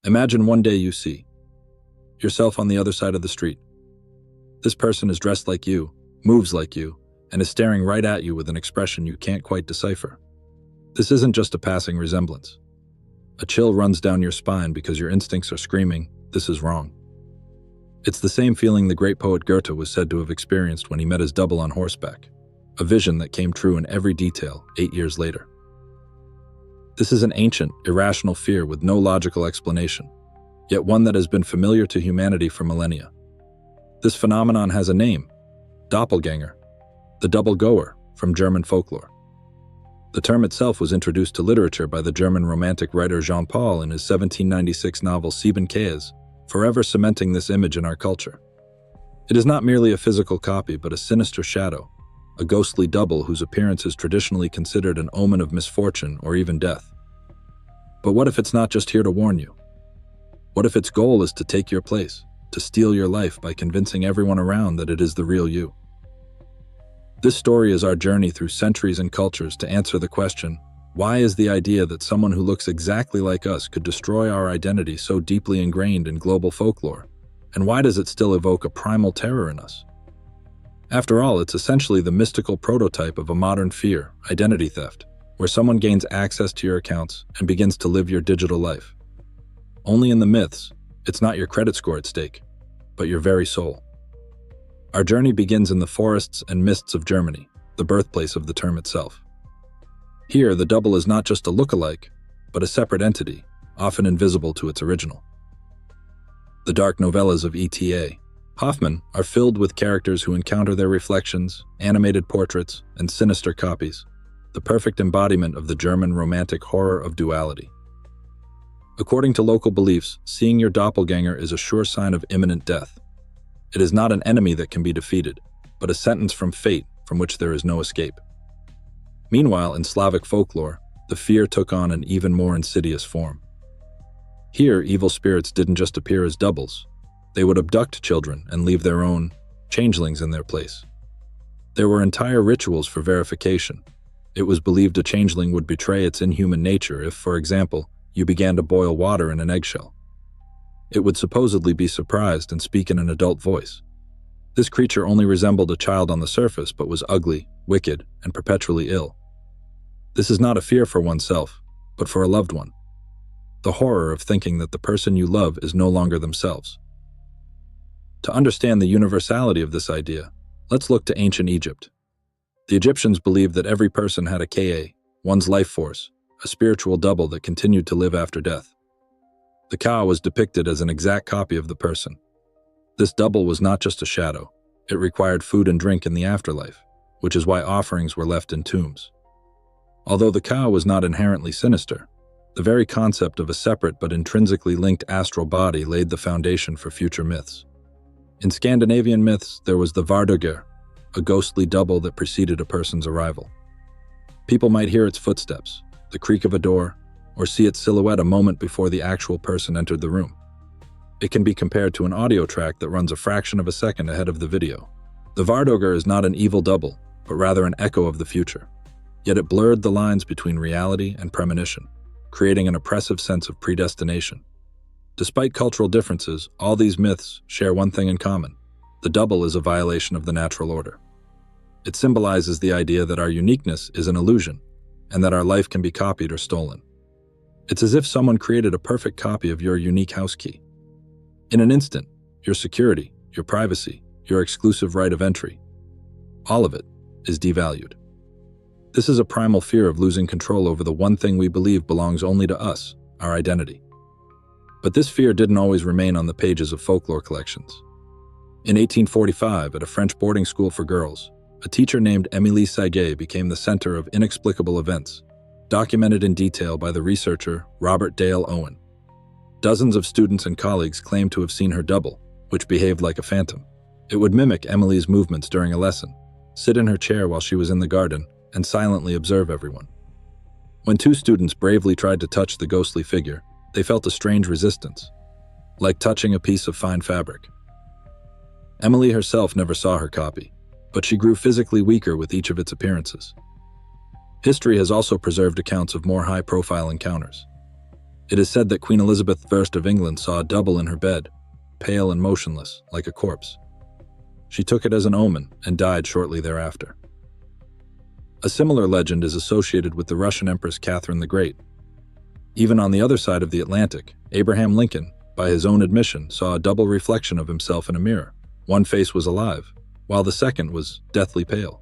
Imagine one day you see yourself on the other side of the street. This person is dressed like you, moves like you, and is staring right at you with an expression you can't quite decipher. This isn't just a passing resemblance. A chill runs down your spine because your instincts are screaming, "This is wrong." It's the same feeling the great poet Goethe was said to have experienced when he met his double on horseback, a vision that came true in every detail 8 years later. This is an ancient, irrational fear with no logical explanation, yet one that has been familiar to humanity for millennia. This phenomenon has a name: doppelgänger, the double goer from German folklore. The term itself was introduced to literature by the German Romantic writer Jean-Paul in his 1796 novel Sieben Käse, forever cementing this image in our culture. It is not merely a physical copy, but a sinister shadow, a ghostly double whose appearance is traditionally considered an omen of misfortune or even death. But what if it's not just here to warn you? What if its goal is to take your place, to steal your life by convincing everyone around that it is the real you? This story is our journey through centuries and cultures to answer the question, why is the idea that someone who looks exactly like us could destroy our identity so deeply ingrained in global folklore? And why does it still evoke a primal terror in us? After all, it's essentially the mystical prototype of a modern fear, identity theft, where someone gains access to your accounts and begins to live your digital life. Only in the myths, it's not your credit score at stake, but your very soul. Our journey begins in the forests and mists of Germany, the birthplace of the term itself. Here, the double is not just a look-alike, but a separate entity, often invisible to its original. The dark novellas of E.T.A. Hoffmann are filled with characters who encounter their reflections, animated portraits, and sinister copies, the perfect embodiment of the German romantic horror of duality. According to local beliefs, seeing your doppelganger is a sure sign of imminent death. It is not an enemy that can be defeated, but a sentence from fate from which there is no escape. Meanwhile, in Slavic folklore, the fear took on an even more insidious form. Here, evil spirits didn't just appear as doubles. They would abduct children and leave their own changelings in their place. There were entire rituals for verification. It was believed a changeling would betray its inhuman nature if, for example, you began to boil water in an eggshell. It would supposedly be surprised and speak in an adult voice. This creature only resembled a child on the surface, but was ugly, wicked, and perpetually ill. This is not a fear for oneself, but for a loved one. The horror of thinking that the person you love is no longer themselves. To understand the universality of this idea, let's look to ancient Egypt. The Egyptians believed that every person had a Ka, one's life force, a spiritual double that continued to live after death. The Ka was depicted as an exact copy of the person. This double was not just a shadow, it required food and drink in the afterlife, which is why offerings were left in tombs. Although the Ka was not inherently sinister, the very concept of a separate but intrinsically linked astral body laid the foundation for future myths. In Scandinavian myths, there was the Vardøger, a ghostly double that preceded a person's arrival. People might hear its footsteps, the creak of a door, or see its silhouette a moment before the actual person entered the room. It can be compared to an audio track that runs a fraction of a second ahead of the video. The Vardøger is not an evil double, but rather an echo of the future. Yet it blurred the lines between reality and premonition, creating an oppressive sense of predestination. Despite cultural differences, all these myths share one thing in common: the double is a violation of the natural order. It symbolizes the idea that our uniqueness is an illusion, and that our life can be copied or stolen. It's as if someone created a perfect copy of your unique house key. In an instant, your security, your privacy, your exclusive right of entry, all of it is devalued. This is a primal fear of losing control over the one thing we believe belongs only to us, our identity. But this fear didn't always remain on the pages of folklore collections. In 1845, at a French boarding school for girls, a teacher named Émilie Saget became the center of inexplicable events, documented in detail by the researcher Robert Dale Owen. Dozens of students and colleagues claimed to have seen her double, which behaved like a phantom. It would mimic Emily's movements during a lesson, sit in her chair while she was in the garden, and silently observe everyone. When two students bravely tried to touch the ghostly figure, they felt a strange resistance, like touching a piece of fine fabric. Emily herself never saw her copy, but she grew physically weaker with each of its appearances. History has also preserved accounts of more high-profile encounters. It is said that Queen Elizabeth I of England saw a double in her bed, pale and motionless, like a corpse. She took it as an omen and died shortly thereafter. A similar legend is associated with the Russian Empress Catherine the Great. Even on the other side of the Atlantic, Abraham Lincoln, by his own admission, saw a double reflection of himself in a mirror. One face was alive, while the second was deathly pale.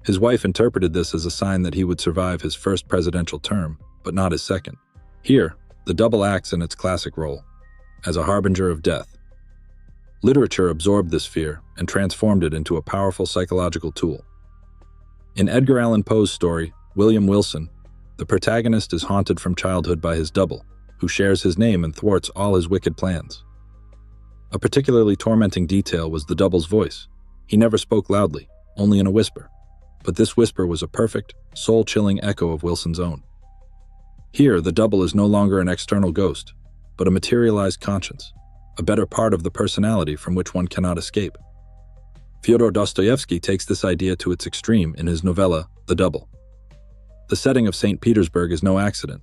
His wife interpreted this as a sign that he would survive his first presidential term, but not his second. Here, the double acts in its classic role, as a harbinger of death. Literature absorbed this fear and transformed it into a powerful psychological tool. In Edgar Allan Poe's story, William Wilson, the protagonist is haunted from childhood by his double, who shares his name and thwarts all his wicked plans. A particularly tormenting detail was the double's voice. He never spoke loudly, only in a whisper. But this whisper was a perfect, soul-chilling echo of Wilson's own. Here, the double is no longer an external ghost, but a materialized conscience, a better part of the personality from which one cannot escape. Fyodor Dostoevsky takes this idea to its extreme in his novella, The Double. The setting of St. Petersburg is no accident,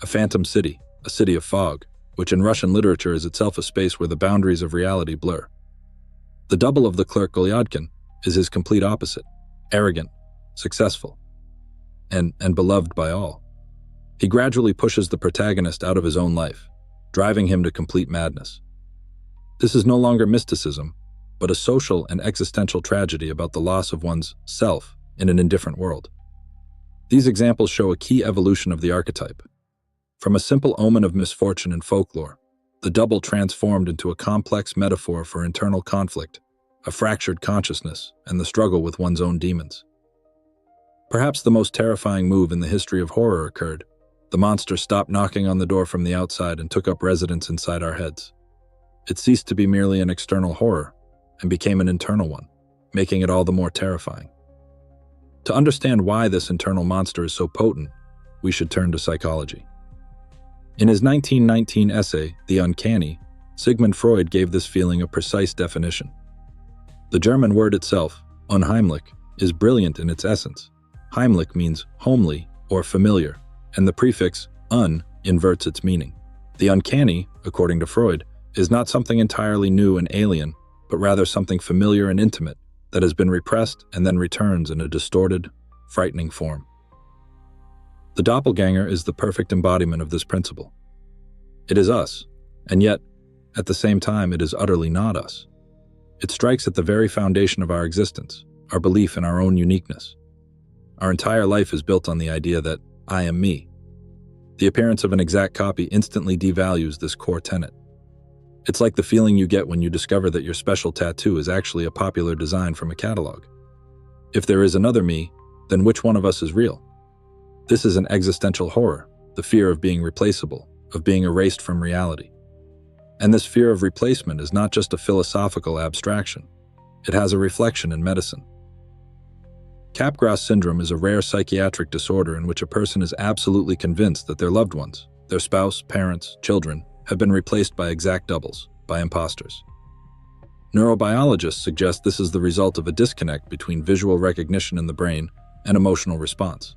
a phantom city, a city of fog, which in Russian literature is itself a space where the boundaries of reality blur. The double of the clerk Golyadkin is his complete opposite, arrogant, successful, and beloved by all. He gradually pushes the protagonist out of his own life, driving him to complete madness. This is no longer mysticism, but a social and existential tragedy about the loss of one's self in an indifferent world. These examples show a key evolution of the archetype. From a simple omen of misfortune in folklore, the double transformed into a complex metaphor for internal conflict, a fractured consciousness, and the struggle with one's own demons. Perhaps the most terrifying move in the history of horror occurred. The monster stopped knocking on the door from the outside and took up residence inside our heads. It ceased to be merely an external horror and became an internal one, making it all the more terrifying. To understand why this internal monster is so potent, we should turn to psychology. In his 1919 essay, The Uncanny, Sigmund Freud gave this feeling a precise definition. The German word itself, unheimlich, is brilliant in its essence. Heimlich means homely or familiar, and the prefix un inverts its meaning. The uncanny, according to Freud, is not something entirely new and alien, but rather something familiar and intimate that has been repressed and then returns in a distorted, frightening form. The doppelganger is the perfect embodiment of this principle. It is us, and yet, at the same time, it is utterly not us. It strikes at the very foundation of our existence, our belief in our own uniqueness. Our entire life is built on the idea that I am me. The appearance of an exact copy instantly devalues this core tenet. It's like the feeling you get when you discover that your special tattoo is actually a popular design from a catalog. If there is another me, then which one of us is real? This is an existential horror, the fear of being replaceable, of being erased from reality. And this fear of replacement is not just a philosophical abstraction. It has a reflection in medicine. Capgras syndrome is a rare psychiatric disorder in which a person is absolutely convinced that their loved ones, their spouse, parents, children, have been replaced by exact doubles, by imposters. Neurobiologists suggest this is the result of a disconnect between visual recognition in the brain and emotional response.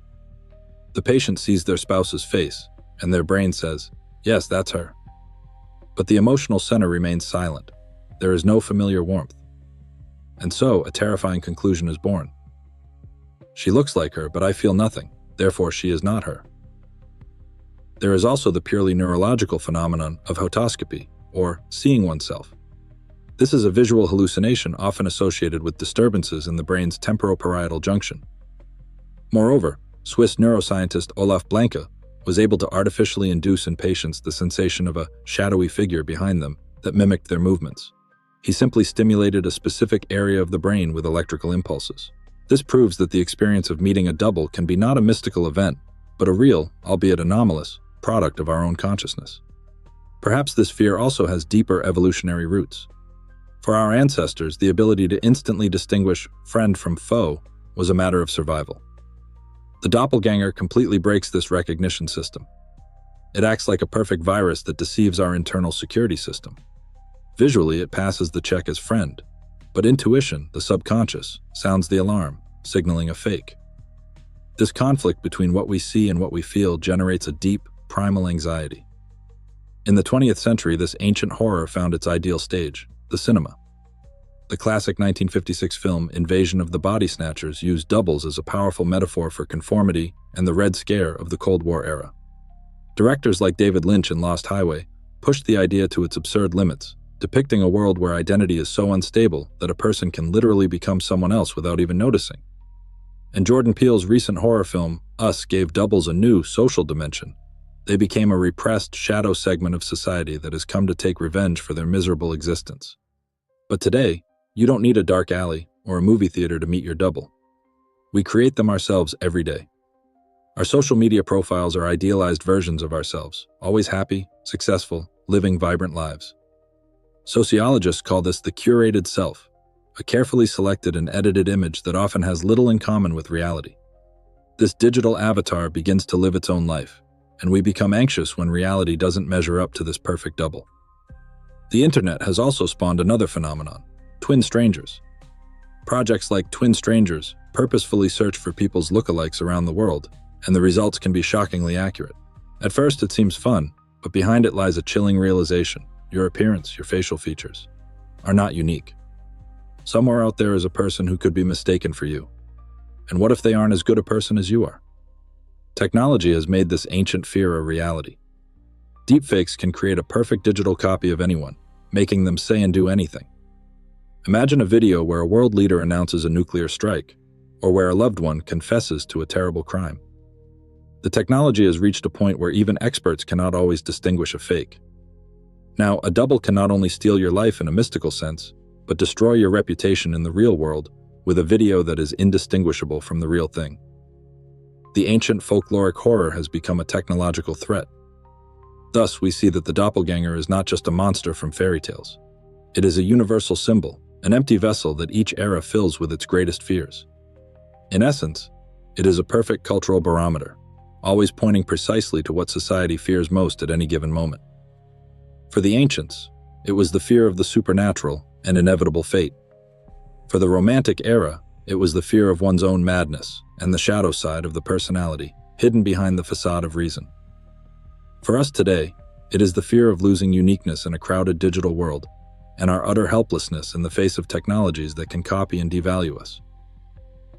The patient sees their spouse's face, and their brain says, "Yes, that's her." But the emotional center remains silent. There is no familiar warmth. And so, a terrifying conclusion is born. She looks like her, but I feel nothing. Therefore, she is not her. There is also the purely neurological phenomenon of otoscopy, or seeing oneself. This is a visual hallucination often associated with disturbances in the brain's temporoparietal junction. Moreover, Swiss neuroscientist Olaf Blanke was able to artificially induce in patients the sensation of a shadowy figure behind them that mimicked their movements. He simply stimulated a specific area of the brain with electrical impulses. This proves that the experience of meeting a double can be not a mystical event, but a real, albeit anomalous, product of our own consciousness. Perhaps this fear also has deeper evolutionary roots. For our ancestors, the ability to instantly distinguish friend from foe was a matter of survival. The doppelganger completely breaks this recognition system. It acts like a perfect virus that deceives our internal security system. Visually, it passes the check as friend, but intuition, the subconscious, sounds the alarm, signaling a fake. This conflict between what we see and what we feel generates a deep, primal anxiety. In the 20th century, this ancient horror found its ideal stage, the cinema. The classic 1956 film Invasion of the Body Snatchers used doubles as a powerful metaphor for conformity and the Red Scare of the Cold War era. Directors like David Lynch in Lost Highway pushed the idea to its absurd limits, depicting a world where identity is so unstable that a person can literally become someone else without even noticing. And Jordan Peele's recent horror film, Us, gave doubles a new social dimension. They became a repressed shadow segment of society that has come to take revenge for their miserable existence. But today, you don't need a dark alley or a movie theater to meet your double. We create them ourselves every day. Our social media profiles are idealized versions of ourselves, always happy, successful, living vibrant lives. Sociologists call this the curated self, a carefully selected and edited image that often has little in common with reality. This digital avatar begins to live its own life, and we become anxious when reality doesn't measure up to this perfect double. The internet has also spawned another phenomenon: twin strangers. Projects like Twin Strangers purposefully search for people's lookalikes around the world, and the results can be shockingly accurate. At first, it seems fun, but behind it lies a chilling realization: your appearance, your facial features, are not unique. Somewhere out there is a person who could be mistaken for you. And what if they aren't as good a person as you are? Technology has made this ancient fear a reality. Deepfakes can create a perfect digital copy of anyone, making them say and do anything. Imagine a video where a world leader announces a nuclear strike, or where a loved one confesses to a terrible crime. The technology has reached a point where even experts cannot always distinguish a fake. Now, a double can not only steal your life in a mystical sense, but destroy your reputation in the real world with a video that is indistinguishable from the real thing. The ancient folkloric horror has become a technological threat. Thus, we see that the doppelganger is not just a monster from fairy tales. It is a universal symbol, an empty vessel that each era fills with its greatest fears. In essence, it is a perfect cultural barometer, always pointing precisely to what society fears most at any given moment. For the ancients, it was the fear of the supernatural and inevitable fate. For the Romantic era, it was the fear of one's own madness and the shadow side of the personality, hidden behind the facade of reason. For us today, it is the fear of losing uniqueness in a crowded digital world, and our utter helplessness in the face of technologies that can copy and devalue us.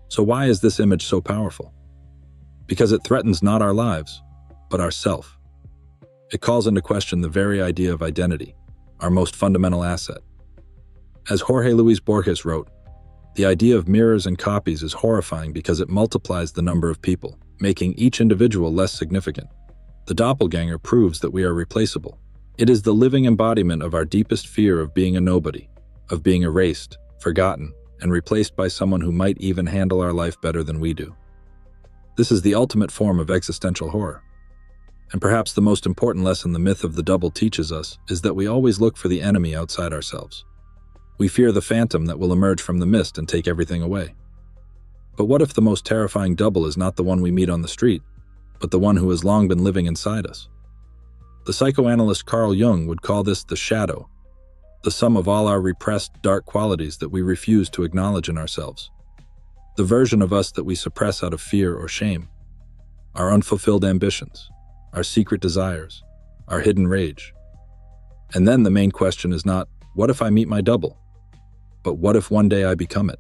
So why is this image so powerful? Because it threatens not our lives, but our self. It calls into question the very idea of identity, our most fundamental asset. As Jorge Luis Borges wrote, the idea of mirrors and copies is horrifying because it multiplies the number of people, making each individual less significant. The doppelganger proves that we are replaceable. It is the living embodiment of our deepest fear of being a nobody, of being erased, forgotten, and replaced by someone who might even handle our life better than we do. This is the ultimate form of existential horror. And perhaps the most important lesson the myth of the double teaches us is that we always look for the enemy outside ourselves. We fear the phantom that will emerge from the mist and take everything away. But what if the most terrifying double is not the one we meet on the street, but the one who has long been living inside us? The psychoanalyst Carl Jung would call this the shadow, the sum of all our repressed dark qualities that we refuse to acknowledge in ourselves. The version of us that we suppress out of fear or shame. Our unfulfilled ambitions, our secret desires, our hidden rage. And then the main question is not, what if I meet my double? But what if one day I become it?